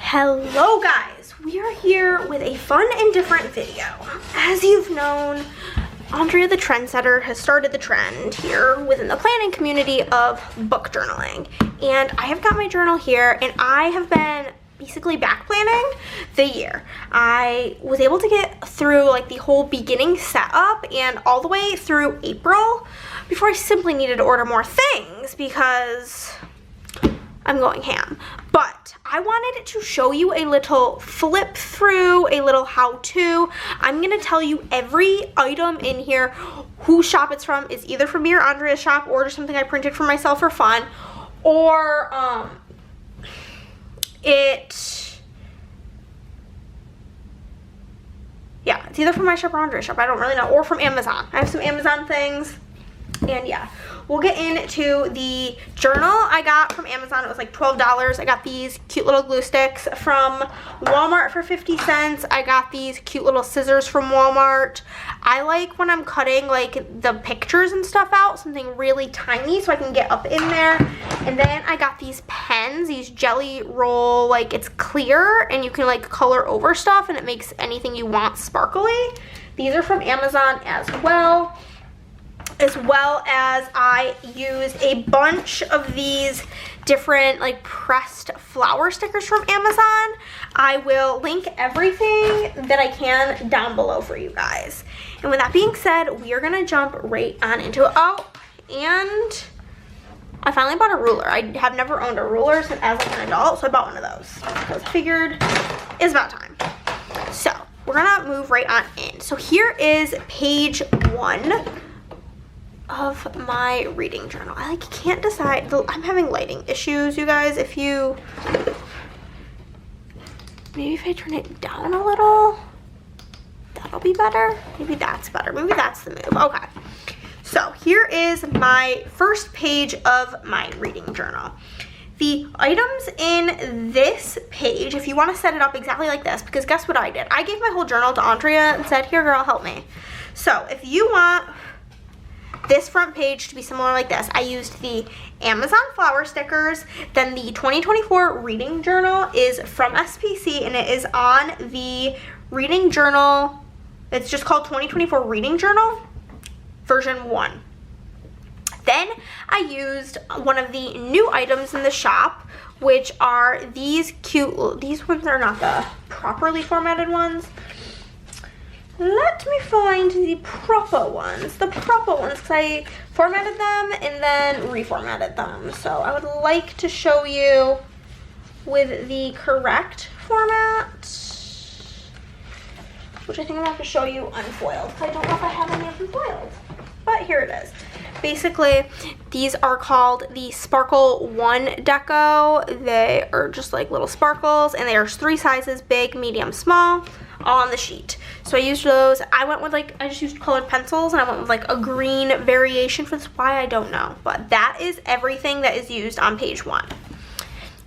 Hello guys, we are here with a fun and different video. As you've known, Andrea the Trendsetter has started the trend here within the planning community of book journaling. And I have got my journal here and I have been basically back planning the year. I was able to get through like the whole beginning setup and all the way through April before I simply needed to order more things because I'm going ham. But I wanted to show you a little flip through, a little how-to. I'm gonna tell you every item in here, whose shop it's from. It's either from me or Andrea's shop or just something I printed for myself for fun, or it's either from my shop or Andrea's shop. I don't really know, or from Amazon. I have some Amazon things. And yeah, we'll get into the journal I got from Amazon. It was like $12. I got these cute little glue sticks from Walmart for 50 cents. I got these cute little scissors from Walmart. I like when I'm cutting like the pictures and stuff out, something really tiny so I can get up in there. And then I got these pens, these Jelly Roll, like it's clear and you can like color over stuff and it makes anything you want sparkly. These are from Amazon as well as I used a bunch of these different like pressed flower stickers from Amazon. I will link everything that I can down below for you guys. And with that being said, we are gonna jump right on into it. Oh, and I finally bought a ruler. I have never owned a ruler since as an adult, so I bought one of those because I figured it's about time. So we're gonna move right on in. So here is page 1 of my reading journal. I like can't decide. I'm having lighting issues, you guys. Maybe if I turn it down a little, that'll be better. Maybe that's better. Maybe that's the move. Okay. So here is my first page of my reading journal. The items in this page, if you want to set it up exactly like this, because guess what I did? I gave my whole journal to Andrea and said, here girl, help me. So if you want this front page to be similar like this, I used the Amazon flower stickers. Then the 2024 reading journal is from SPC and it is on the reading journal. It's just called 2024 reading journal version 1. Then I used one of the new items in the shop, which are these cute, these ones are not the properly formatted ones. Let me find the proper ones because I formatted them and then reformatted them. So I would like to show you with the correct format, which I think I'm gonna have to show you unfoiled because I don't know if I have any of them foiled, but here it is. Basically, these are called the Sparkle 1 Deco. They are just like little sparkles and there's 3 sizes, big, medium, small, all on the sheet. So I used those. I went with like, I just used colored pencils and I went with like a green variation for this. Why, I don't know. But that is everything that is used on page 1.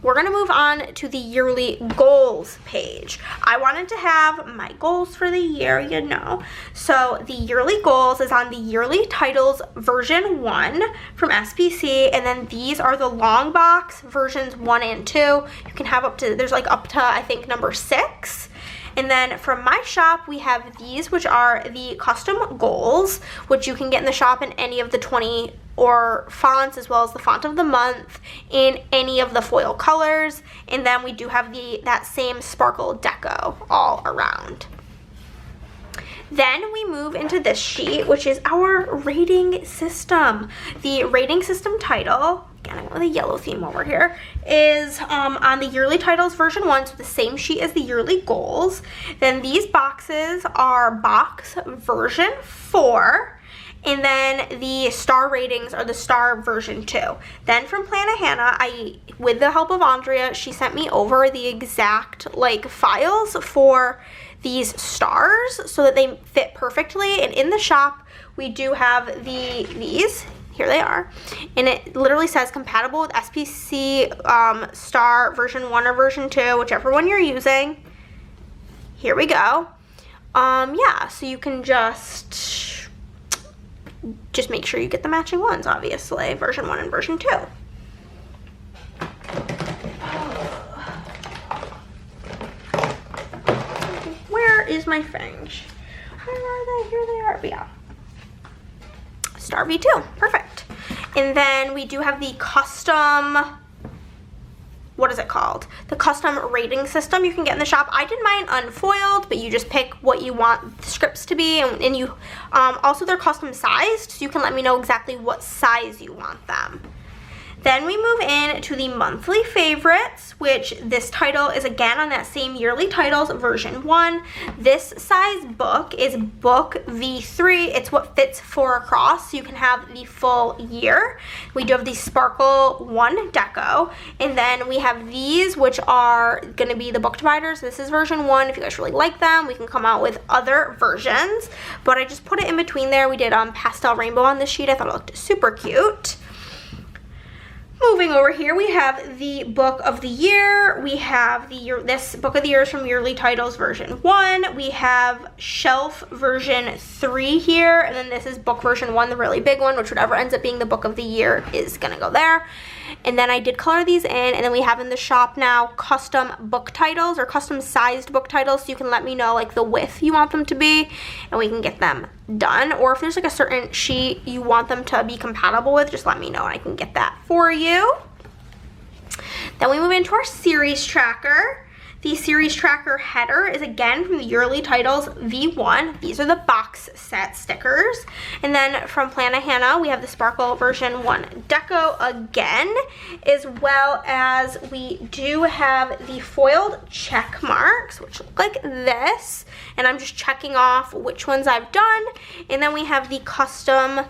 We're gonna move on to the yearly goals page. I wanted to have my goals for the year, you know. So the yearly goals is on the yearly titles version 1 from SPC, and then these are the long box versions 1 and 2. You can have up to, there's like up to I think number 6. And then from my shop, we have these, which are the custom goals, which you can get in the shop in any of the 20 or fonts, as well as the font of the month in any of the foil colors. And then we do have that same sparkle deco all around. Then we move into this sheet, which is our rating system. The rating system title, again, I went with a yellow theme over here, is on the yearly titles version 1, so the same sheet as the yearly goals. Then these boxes are box version 4. And then the star ratings are the star version 2. Then from Plannahannah, with the help of Andrea, she sent me over the exact like files for these stars so that they fit perfectly. And in the shop, we do have these. Here they are. And it literally says compatible with SPC star version 1 or version 2, whichever one you're using. Here we go. Yeah, so you can just make sure you get the matching ones, obviously, version 1 and version 2. lose my fangs. Where are they? Here they are. But yeah. Star V2. Perfect. And then we do have the custom, what is it called? The custom rating system you can get in the shop. I did mine unfoiled, but you just pick what you want the scripts to be, and you also they're custom sized, so you can let me know exactly what size you want them. Then we move in to the monthly favorites, which this title is again on that same yearly titles version 1. This size book is book V3. It's what fits 4 across, so you can have the full year. We do have the Sparkle 1 deco, and then we have these, which are going to be the book dividers. This is version 1. If you guys really like them, we can come out with other versions, but I just put it in between there. We did pastel rainbow on this sheet. I thought it looked super cute. Moving over here, we have the book of the year. We have this book of the year is from yearly titles version 1. We have shelf version 3 here, and then this is book version 1, the really big one, which whatever ends up being the book of the year is gonna go there. And then I did color these in, and then we have in the shop now custom book titles or custom sized book titles, so you can let me know like the width you want them to be, and we can get them done. Or if there's like a certain sheet you want them to be compatible with, just let me know and I can get that for you. Then we move into our series tracker. The series tracker header is again from the yearly titles V1. These are the box set stickers. And then from Plannahannah, we have the Sparkle version 1 deco again, as well as we do have the foiled check marks, which look like this. And I'm just checking off which ones I've done. And then we have the custom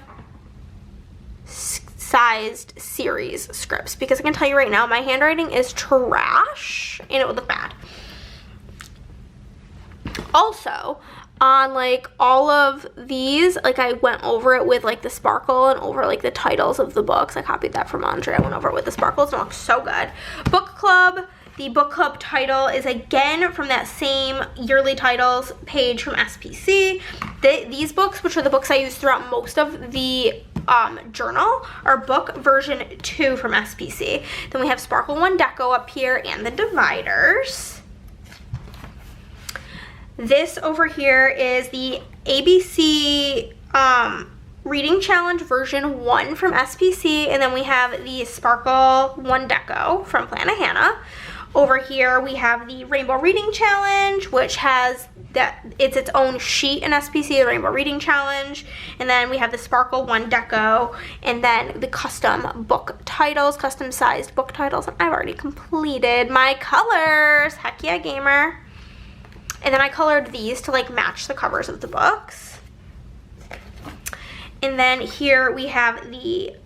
sized series scripts, because I can tell you right now my handwriting is trash and it would look bad. Also, on like all of these, like I went over it with like the sparkle and over like the titles of the books. I copied that from Andre. I went over it with the sparkles and it looks so good. Book club. The book club title is again from that same yearly titles page from SPC. These books, which are the books I use throughout most of the journal, are book version 2 from SPC. Then we have Sparkle 1 deco up here and the dividers. This over here is the ABC Reading Challenge version 1 from SPC, and then we have the Sparkle 1 deco from Plannahannah. Over here we have the Rainbow Reading Challenge, which has it's its own sheet in SPC, the Rainbow Reading Challenge. And then we have the Sparkle 1 deco, and then the custom book titles, custom sized book titles. And I've already completed my colors. Heck yeah, gamer. And then I colored these to like match the covers of the books. And then here we have the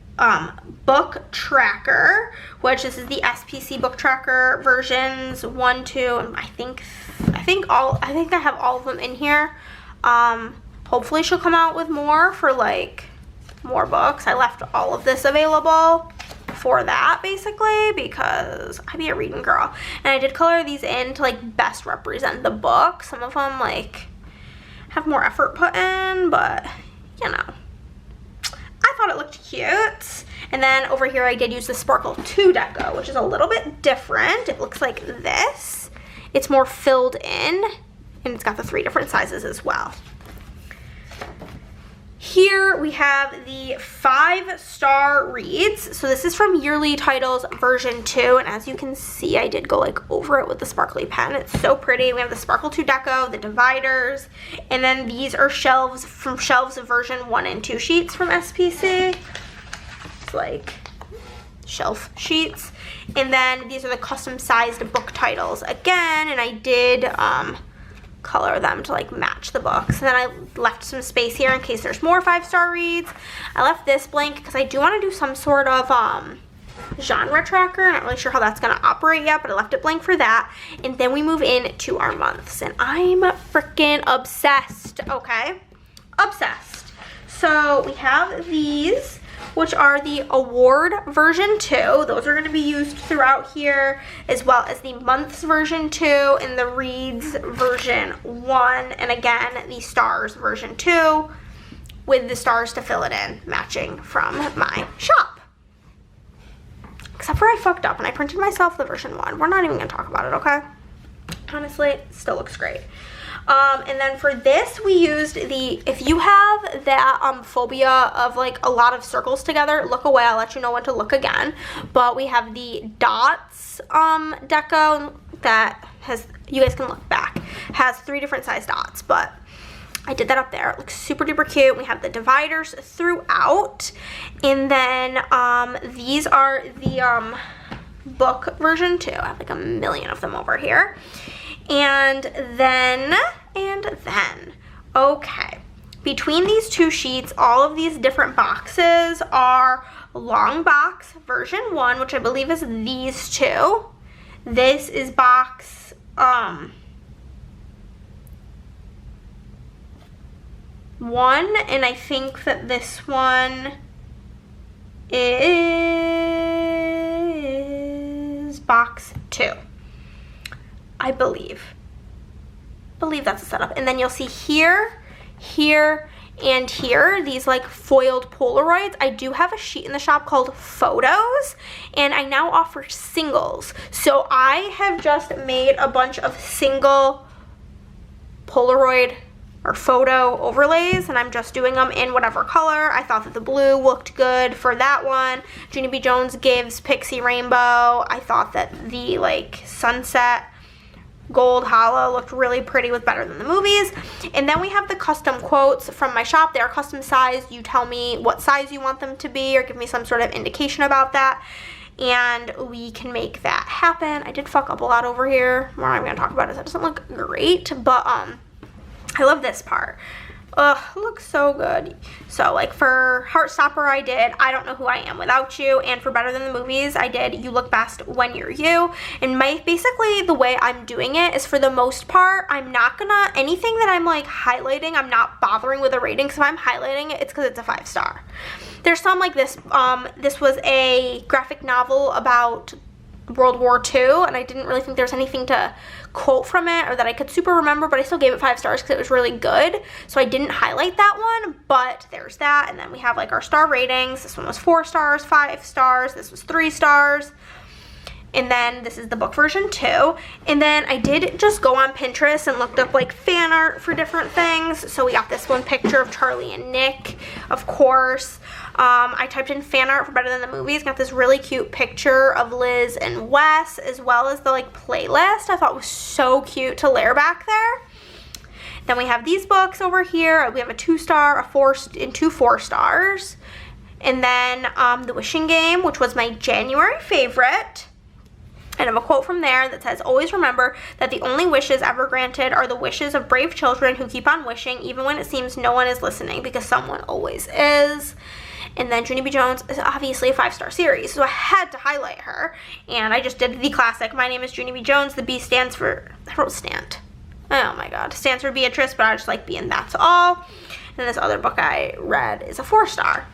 book tracker, which this is the SPC book tracker versions 1, 2, and I think I have all of them in here. Hopefully she'll come out with more for like more books. I left all of this available for that basically because I be a reading girl, and I did color these in to like best represent the book. Some of them like have more effort put in, but you know, I thought it looked cute. And then over here I did use the Sparkle 2 deco, which is a little bit different. It looks like this. It's more filled in, and it's got the 3 different sizes as well. Here we have the 5-star reads. So this is from yearly titles version 2, and as you can see, I did go like over it with the sparkly pen. It's so pretty. We have the Sparkle 2 deco, the dividers, and then these are shelves from shelves version 1 and 2 sheets from SPC. It's like shelf sheets. And then these are the custom sized book titles again, and I did color them to like match the books. And then I left some space here in case there's more 5-star reads. I left this blank because I do want to do some sort of genre tracker. I'm not really sure how that's going to operate yet, but I left it blank for that. And then we move in to our months, and I'm freaking obsessed. Okay, obsessed. So we have these, which are the award version 2. Those are going to be used throughout here, as well as the months version 2 and the reads version 1, and again the stars version 2 with the stars to fill it in, matching from my shop. Except for I fucked up and I printed myself the version 1. We're not even going to talk about it, okay? Honestly, it still looks great. And then for this, we used the, if you have that phobia of like a lot of circles together, look away. I'll let you know when to look again. But we have the dots deco that has, you guys can look back, has 3 different size dots, but I did that up there. It looks super duper cute. We have the dividers throughout. And then these are the book version too. I have like a million of them over here. And then, okay, between these 2 sheets, all of these different boxes are long box version 1, which I believe is these 2. This is box, 1, and I think that this one is box 2. I believe that's a setup. And then you'll see here, here, and here, these like foiled Polaroids. I do have a sheet in the shop called Photos, and I now offer singles. So I have just made a bunch of single Polaroid or photo overlays, and I'm just doing them in whatever color. I thought that the blue looked good for that one. Junie B. Jones gives Pixie Rainbow. I thought that the like sunset gold hollow looked really pretty, was better than the movies. And then we have the custom quotes from my shop. They are custom sized. You tell me what size you want them to be or give me some sort of indication about that, and we can make that happen. I did fuck up a lot over here. We're not even gonna talk about it. That doesn't look great, but I love this part. Ugh, it looks so good. So like for Heartstopper, I did I Don't Know Who I Am Without You, and for Better Than the Movies, I did You Look Best When You're You. And basically the way I'm doing it is, for the most part, I'm not gonna, anything that I'm like highlighting, I'm not bothering with a rating, because if I'm highlighting it, it's because it's a 5-star. There's some like this, this was a graphic novel about World War II, and I didn't really think there was anything to quote from it or that I could super remember, but I still gave it 5 stars because it was really good, so I didn't highlight that one. But there's that. And then we have like our star ratings. This one was 4 stars, 5 stars, this was 3 stars, and then this is the book version too. And then I did just go on Pinterest and looked up like fan art for different things. So we got this one picture of Charlie and Nick, of course. I typed in fan art for Better Than the Movies, got this really cute picture of Liz and Wes, as well as the like playlist I thought was so cute to layer back there. Then we have these books over here. We have a 2-star, a 4, and 2 4-stars. And then The Wishing Game, which was my January favorite. And I have a quote from there that says, "Always remember that the only wishes ever granted are the wishes of brave children who keep on wishing, even when it seems no one is listening, because someone always is." And then Junie B. Jones is obviously a 5-star series, so I had to highlight her. And I just did the classic, my name is Junie B. Jones, the B stands for, I wrote Stant. Oh my god, stands for Beatrice, but I just like B and that's all. And this other book I read is a 4-star.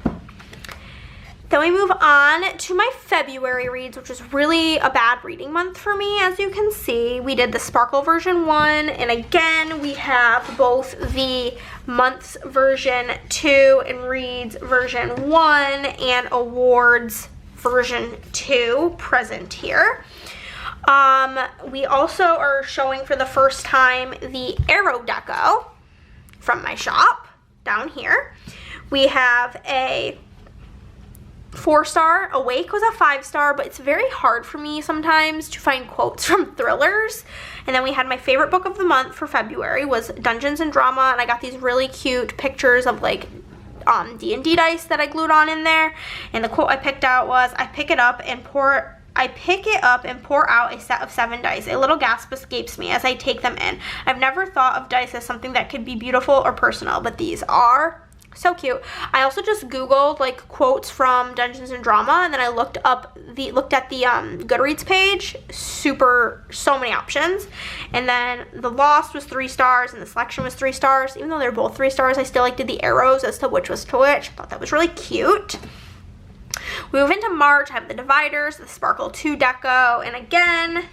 Then we move on to my February reads, which is really a bad reading month for me, as you can see. We did the Sparkle version 1, and again, we have both the months version 2 and reads version 1 and awards version 2 present here. We also are showing for the first time the Arrow deco from my shop down here. We have a 4-star. Awake was a 5-star, but it's very hard for me sometimes to find quotes from thrillers. And then we had my favorite book of the month for February was Dungeons and Drama, and I got these really cute pictures of like D&D dice that I glued on in there. And the quote I picked out was, I pick it up and pour out a set of 7 dice. A little gasp escapes me as I take them in. I've never thought of dice as something that could be beautiful or personal, but these are so cute. I also just Googled like quotes from Dungeons and Drama, and then I looked at the Goodreads page. So many options. And then The Lost was 3 stars, and The Selection was 3 stars. Even though they're both 3 stars, I still like did the arrows as to which was to which. I thought that was really cute. We move into March. I have the Dividers, the Sparkle 2 deco, and again,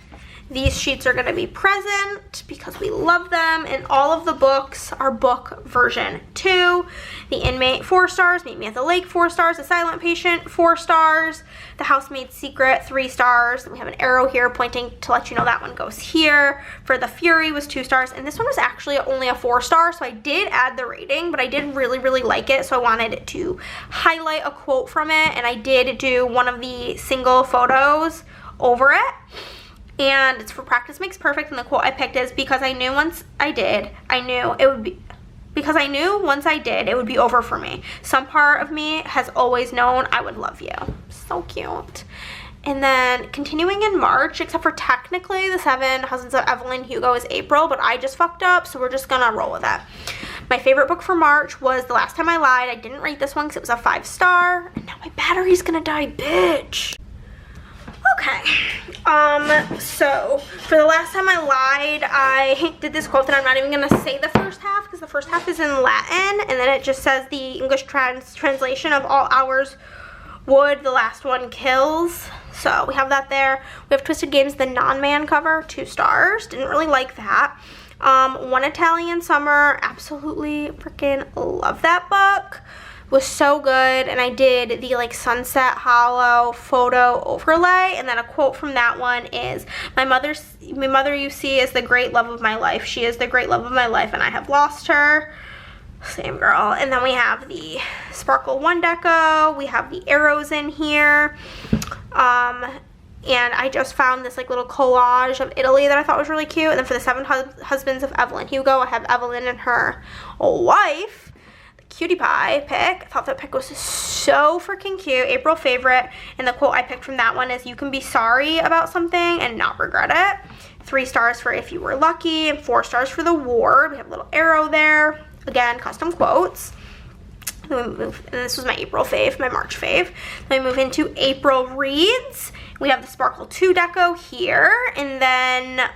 These sheets are going to be present because we love them, and all of the books are book version 2. The Inmate, 4 stars. Meet Me at the Lake, 4 stars. The Silent Patient, 4 stars. The Housemaid's Secret, 3 stars. And we have an arrow here pointing to let you know that one goes here. For the Fury was 2 stars, and this one was actually only a 4 star, so I did add the rating, but I did really, really like it, so I wanted to highlight a quote from it, and I did do one of the single photos over it. And it's for Practice Makes Perfect, and the quote I picked is, because I knew once I did, because I knew once I did, it would be over for me. Some part of me has always known I would love you. So cute. And then continuing in March, except for technically the 7 Husbands of Evelyn Hugo is April, but I just fucked up, so we're just gonna roll with it. My favorite book for March was The Last Time I Lied. I didn't rate this one because it was a 5 star. And now my battery's gonna die, bitch. Okay, so for The Last Time I Lied, I did this quote that I'm not even going to say the first half because the first half is in Latin, and then it just says the English translation of all hours would, the last one kills. So we have that there. We have Twisted Games, the non-man cover, 2 stars. Didn't really like that. One Italian Summer, absolutely freaking love that book. Was so good, and I did the like Sunset Hollow photo overlay, and then a quote from that one is, my mother you see is the great love of my life. She is the great love of my life, and I have lost her. Same girl. And then we have the Sparkle 1 deco. We have the arrows in here. And I just found this like little collage of Italy that I thought was really cute. And then for the 7 Husbands of Evelyn Hugo, I have Evelyn and her wife. Cutie pie pick. I thought that pick was so freaking cute. April favorite. And the quote I picked from that one is, you can be sorry about something and not regret it. 3 stars for If You Were Lucky, and 4 stars for The Ward. We have a little arrow there. Again, custom quotes. Then we move, and this was my April fave, my March fave. Then we move into April reads. We have the Sparkle 2 deco here. And then,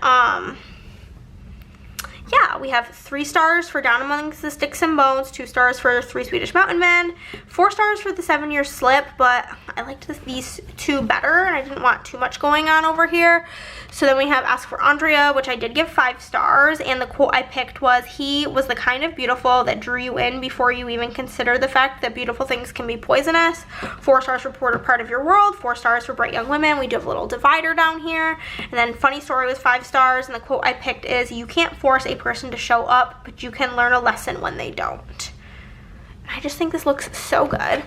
yeah, we have 3 stars for Down Amongst the Sticks and Bones, 2 stars for 3 Swedish Mountain Men, 4 stars for the 7-Year Slip, but I liked these 2 better, and I didn't want too much going on over here. So then we have Ask for Andrea, which I did give 5 stars, and the quote I picked was, he was the kind of beautiful that drew you in before you even consider the fact that beautiful things can be poisonous. 4 stars for Part of Your World, 4 stars for Bright Young Women. We do have a little divider down here. And then Funny Story was 5 stars, and the quote I picked is, you can't force a person to show up, but you can learn a lesson when they don't. I just think this looks so good.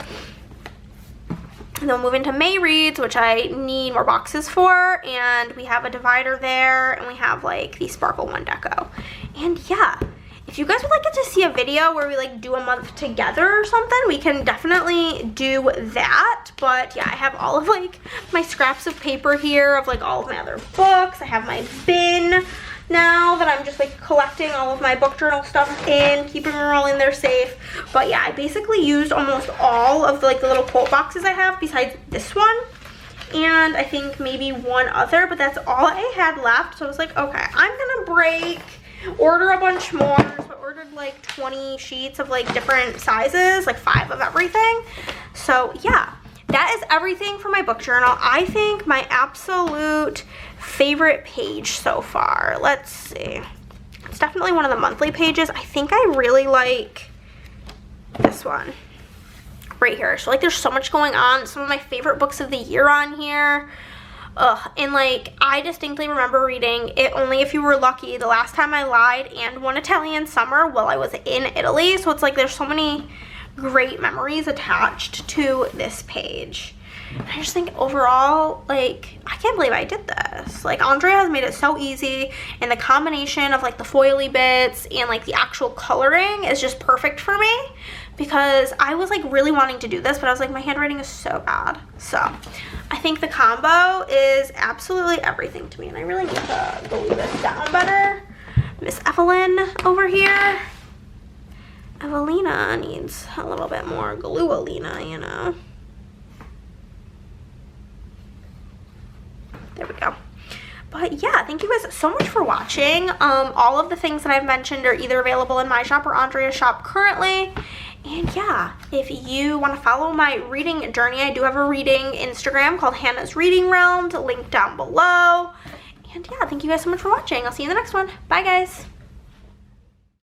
And then we'll move into May reads, which I need more boxes for, and we have a divider there, and we have like the Sparkle 1 deco. And yeah, if you guys would like to see a video where we like do a month together or something, we can definitely do that. But yeah, I have all of like my scraps of paper here of like all of my other books. I have my bin now that I'm just like collecting all of my book journal stuff in, keeping them all in there safe. But yeah, I basically used almost all of the little quote boxes I have besides this one, and I think maybe one other, but that's all I had left. So I was like, okay, I'm gonna order a bunch more. So I ordered like 20 sheets of like different sizes, like 5 of everything. So yeah, that is everything for my book journal. I think my absolute favorite page so far, let's see, it's definitely one of the monthly pages. I think I really like this one right here. So like there's so much going on. Some of my favorite books of the year on here. And like I distinctly remember reading It Only If You Were Lucky, The Last Time I Lied, and One Italian Summer while I was in Italy. So it's like there's so many great memories attached to this page. And I just think overall, like, I can't believe I did this. Like, Andrea has made it so easy, and the combination of like the foily bits and like the actual coloring is just perfect for me, because I was like really wanting to do this, but I was like, my handwriting is so bad. So I think the combo is absolutely everything to me, and I really need to glue this down better. Miss Evelyn over here. Evelina needs a little bit more glue-alina, you know. There we go. But yeah, thank you guys so much for watching. All of the things that I've mentioned are either available in my shop or Andrea's shop currently. And yeah, if you want to follow my reading journey, I do have a reading Instagram called Hannah's Reading Realm, linked down below. And yeah, thank you guys so much for watching. I'll see you in the next one. Bye, guys.